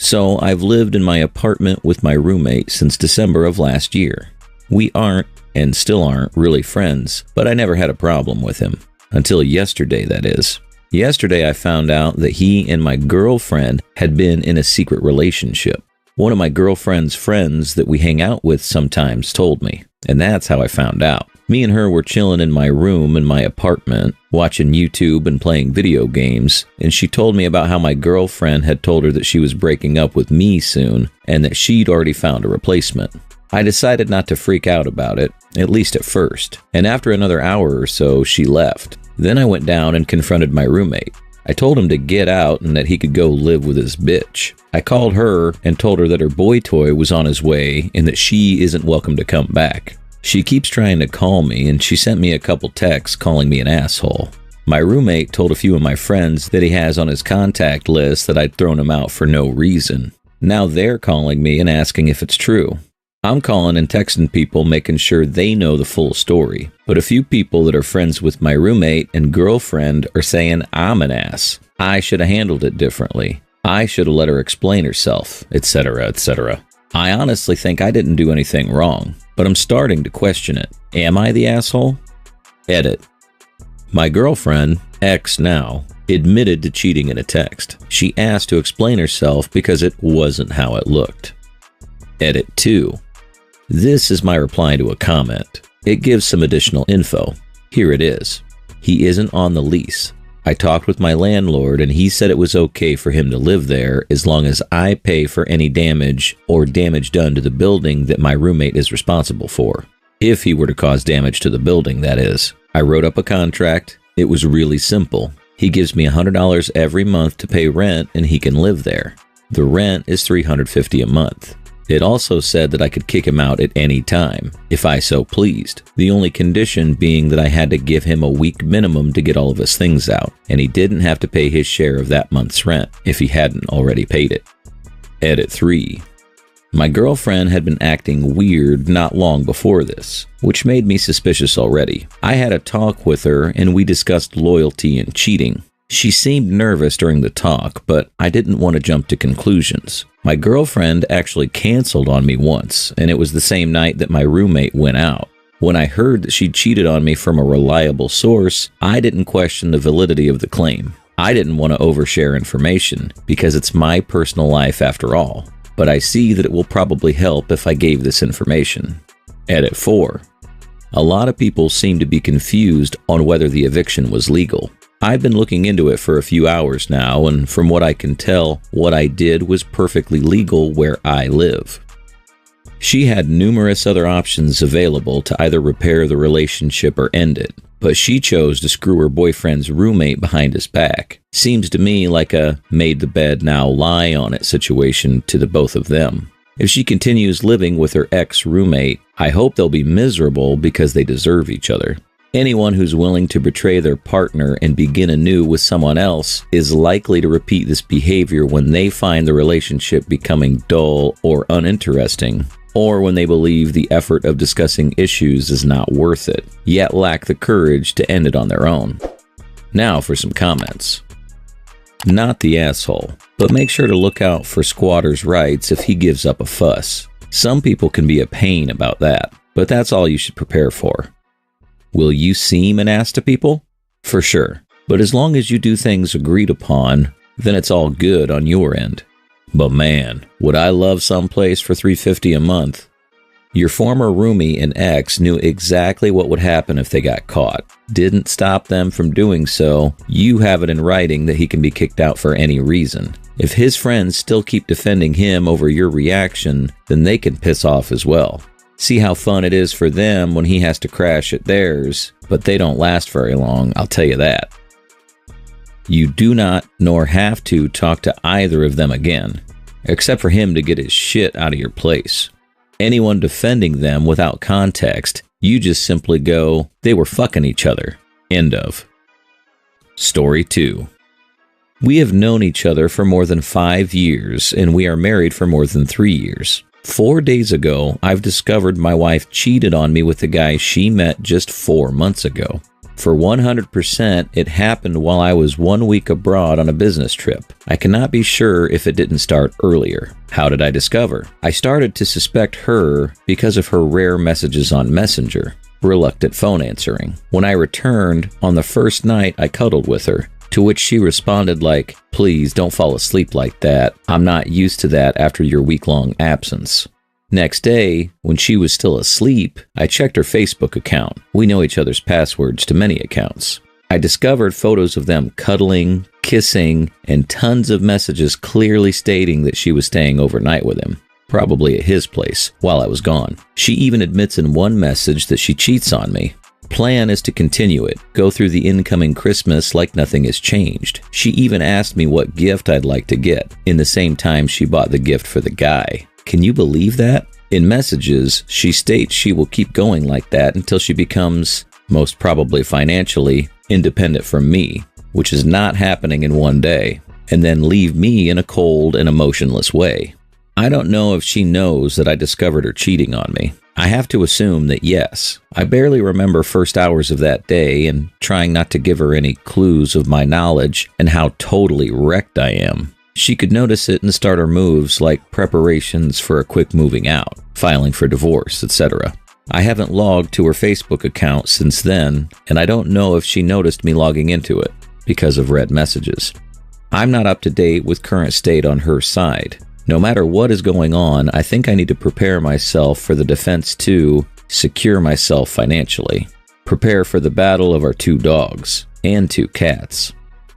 So I've lived in my apartment with my roommate since December of last year. We aren't, and still aren't, really friends, but I never had a problem with him. Until yesterday, that is. Yesterday I found out that he and my girlfriend had been in a secret relationship. One of my girlfriend's friends that we hang out with sometimes told me, and that's how I found out. Me and her were chilling in my room in my apartment, watching YouTube and playing video games, and she told me about how my girlfriend had told her that she was breaking up with me soon, and that she'd already found a replacement. I decided not to freak out about it, at least at first, and after another hour or so, she left. Then I went down and confronted my roommate. I told him to get out and that he could go live with his bitch. I called her and told her that her boy toy was on his way and that she isn't welcome to come back. She keeps trying to call me, and she sent me a couple texts calling me an asshole. My roommate told a few of my friends that he has on his contact list that I'd thrown him out for no reason. Now they're calling me and asking if it's true. I'm calling and texting people making sure they know the full story, but a few people that are friends with my roommate and girlfriend are saying I'm an ass. I should have handled it differently. I should have let her explain herself, etc., etc. I honestly think I didn't do anything wrong, but I'm starting to question it. Am I the asshole? Edit. My girlfriend, ex now, admitted to cheating in a text. She asked to explain herself because it wasn't how it looked. Edit 2. This is my reply to a comment. It gives some additional info. Here it is. He isn't on the lease. I talked with my landlord and he said it was okay for him to live there as long as I pay for any damage or damage done to the building that my roommate is responsible for. If he were to cause damage to the building, that is. I wrote up a contract. It was really simple. He gives me $100 every month to pay rent and he can live there. The rent is $350 a month. It also said that I could kick him out at any time, if I so pleased. The only condition being that I had to give him a week minimum to get all of his things out, and he didn't have to pay his share of that month's rent if he hadn't already paid it. Edit 3. My girlfriend had been acting weird not long before this, which made me suspicious already. I had a talk with her and we discussed loyalty and cheating. She seemed nervous during the talk, but I didn't want to jump to conclusions. My girlfriend actually canceled on me once, and it was the same night that my roommate went out. When I heard that she'd cheated on me from a reliable source, I didn't question the validity of the claim. I didn't want to overshare information, because it's my personal life after all. But I see that it will probably help if I gave this information. Edit 4. A lot of people seem to be confused on whether the eviction was legal. I've been looking into it for a few hours now, and from what I can tell, what I did was perfectly legal where I live. She had numerous other options available to either repair the relationship or end it, but she chose to screw her boyfriend's roommate behind his back. Seems to me like a made the bed now lie on it situation to the both of them. If she continues living with her ex-roommate, I hope they'll be miserable because they deserve each other. Anyone who's willing to betray their partner and begin anew with someone else is likely to repeat this behavior when they find the relationship becoming dull or uninteresting, or when they believe the effort of discussing issues is not worth it, yet lack the courage to end it on their own. Now for some comments. Not the asshole, but make sure to look out for squatter's rights if he gives up a fuss. Some people can be a pain about that, but that's all you should prepare for. Will you seem an ass to people? For sure. But as long as you do things agreed upon, then it's all good on your end. But man, would I love someplace for $350 a month. Your former roomie and ex knew exactly what would happen if they got caught. Didn't stop them from doing so. You have it in writing that he can be kicked out for any reason. If his friends still keep defending him over your reaction, then they can piss off as well. See how fun it is for them when he has to crash at theirs, but they don't last very long, I'll tell you that. You do not nor have to talk to either of them again, except for him to get his shit out of your place. Anyone defending them without context, you just simply go, they were fucking each other. End of. Story 2. We have known each other for more than 5 years, and we are married for more than 3 years. 4 days ago, I've discovered my wife cheated on me with the guy she met just 4 months ago. For 100%, it happened while I was 1 week abroad on a business trip. I cannot be sure if it didn't start earlier. How did I discover? I started to suspect her because of her rare messages on Messenger, reluctant phone answering. When I returned, on the first night I cuddled with her, to which she responded like, "Please don't fall asleep like that. I'm not used to that after your week-long absence." Next day, when she was still asleep, I checked her Facebook account. We know each other's passwords to many accounts. I discovered photos of them cuddling, kissing, and tons of messages clearly stating that she was staying overnight with him, probably at his place, while I was gone. She even admits in one message that she cheats on me. Plan is to continue it, go through the incoming Christmas like nothing has changed. She even asked me what gift I'd like to get, in the same time she bought the gift for the guy. Can you believe that? In messages, she states she will keep going like that until she becomes, most probably financially, independent from me, which is not happening in one day, and then leave me in a cold and emotionless way. I don't know if she knows that I discovered her cheating on me. I have to assume that yes. I barely remember first hours of that day and trying not to give her any clues of my knowledge and how totally wrecked I am. She could notice it and start her moves like preparations for a quick moving out, filing for divorce, etc. I haven't logged to her Facebook account since then, and I don't know if she noticed me logging into it because of read messages. I'm not up to date with current state on her side. No matter what is going on, I think I need to prepare myself for the defense to secure myself financially, prepare for the battle of our 2 dogs and 2 cats.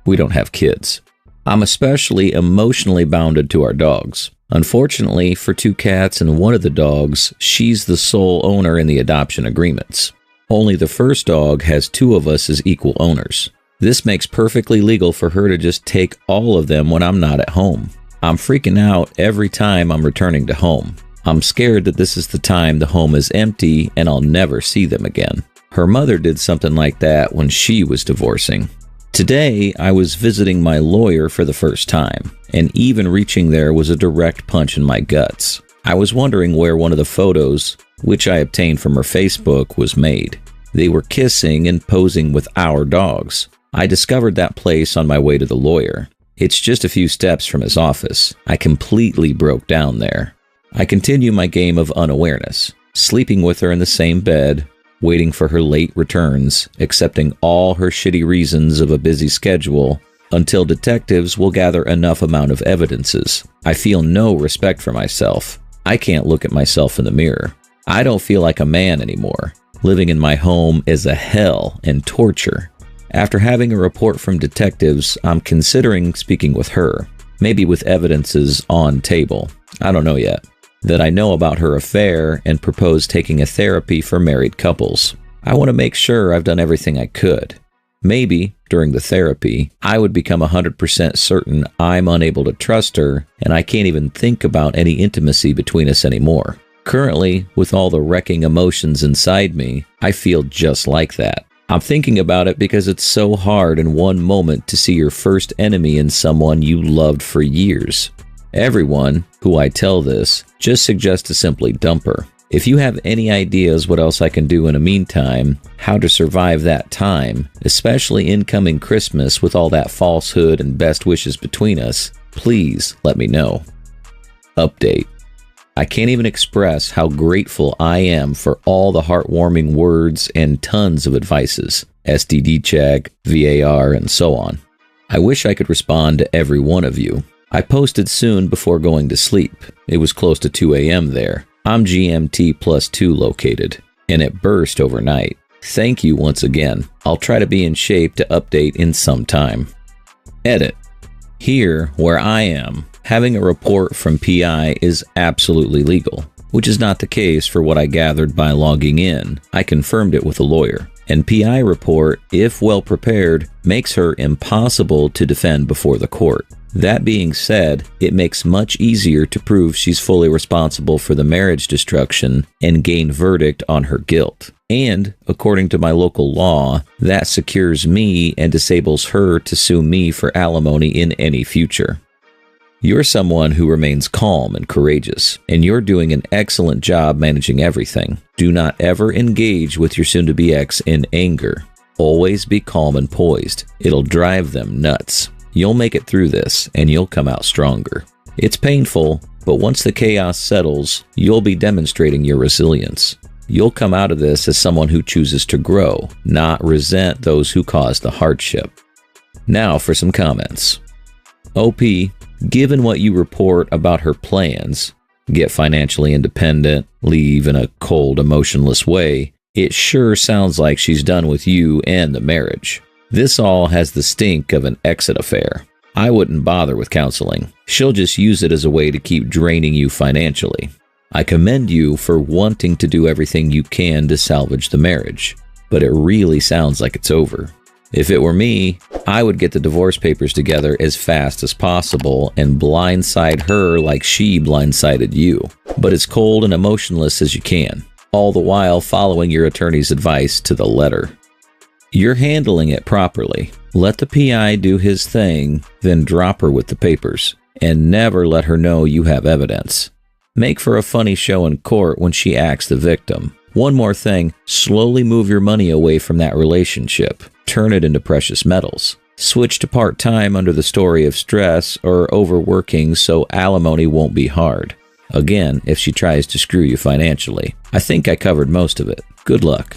We don't have kids. I'm especially emotionally bounded to our dogs. Unfortunately, for 2 cats and one of the dogs, she's the sole owner in the adoption agreements. Only the first dog has 2 of us as equal owners. This makes perfectly legal for her to just take all of them when I'm not at home. I'm freaking out every time I'm returning to home. I'm scared that this is the time the home is empty and I'll never see them again. Her mother did something like that when she was divorcing. Today, I was visiting my lawyer for the first time, and even reaching there was a direct punch in my guts. I was wondering where one of the photos, which I obtained from her Facebook, was made. They were kissing and posing with our dogs. I discovered that place on my way to the lawyer. It's just a few steps from his office. I completely broke down there. I continue my game of unawareness, sleeping with her in the same bed, waiting for her late returns, accepting all her shitty reasons of a busy schedule until detectives will gather enough amount of evidences. I feel no respect for myself. I can't look at myself in the mirror. I don't feel like a man anymore. Living in my home is a hell and torture. After having a report from detectives, I'm considering speaking with her, maybe with evidences on table. I don't know yet. That I know about her affair and propose taking a therapy for married couples. I want to make sure I've done everything I could. Maybe, during the therapy, I would become 100% certain I'm unable to trust her and I can't even think about any intimacy between us anymore. Currently, with all the wrecking emotions inside me, I feel just like that. I'm thinking about it because it's so hard in one moment to see your first enemy in someone you loved for years. Everyone who I tell this just suggests to simply dump her. If you have any ideas what else I can do in the meantime, how to survive that time, especially incoming Christmas with all that falsehood and best wishes between us, please let me know. Update. I can't even express how grateful I am for all the heartwarming words and tons of advices, STD check, VAR, and so on. I wish I could respond to every one of you. I posted soon before going to sleep. It was close to 2 a.m. there. I'm GMT +2 located, and it burst overnight. Thank you once again. I'll try to be in shape to update in some time. Edit. Here, where I am, having a report from PI is absolutely legal, which is not the case for what I gathered by logging in. I confirmed it with a lawyer. And PI report, if well prepared, makes her impossible to defend before the court. That being said, it makes much easier to prove she's fully responsible for the marriage destruction and gain verdict on her guilt. And, according to my local law, that secures me and disables her to sue me for alimony in any future. You're someone who remains calm and courageous, and you're doing an excellent job managing everything. Do not ever engage with your soon-to-be ex in anger. Always be calm and poised. It'll drive them nuts. You'll make it through this, and you'll come out stronger. It's painful, but once the chaos settles, you'll be demonstrating your resilience. You'll come out of this as someone who chooses to grow, not resent those who caused the hardship. Now for some comments. OP, given what you report about her plans, get financially independent, leave in a cold, emotionless way, it sure sounds like she's done with you and the marriage. This all has the stink of an exit affair. I wouldn't bother with counseling. She'll just use it as a way to keep draining you financially. I commend you for wanting to do everything you can to salvage the marriage, but it really sounds like it's over. If it were me, I would get the divorce papers together as fast as possible and blindside her like she blindsided you, but as cold and emotionless as you can, all the while following your attorney's advice to the letter. You're handling it properly. Let the PI do his thing, then drop her with the papers, and never let her know you have evidence. Make for a funny show in court when she acts the victim. One more thing, slowly move your money away from that relationship. Turn it into precious metals. Switch to part-time under the story of stress or overworking so alimony won't be hard. Again, if she tries to screw you financially. I think I covered most of it. Good luck.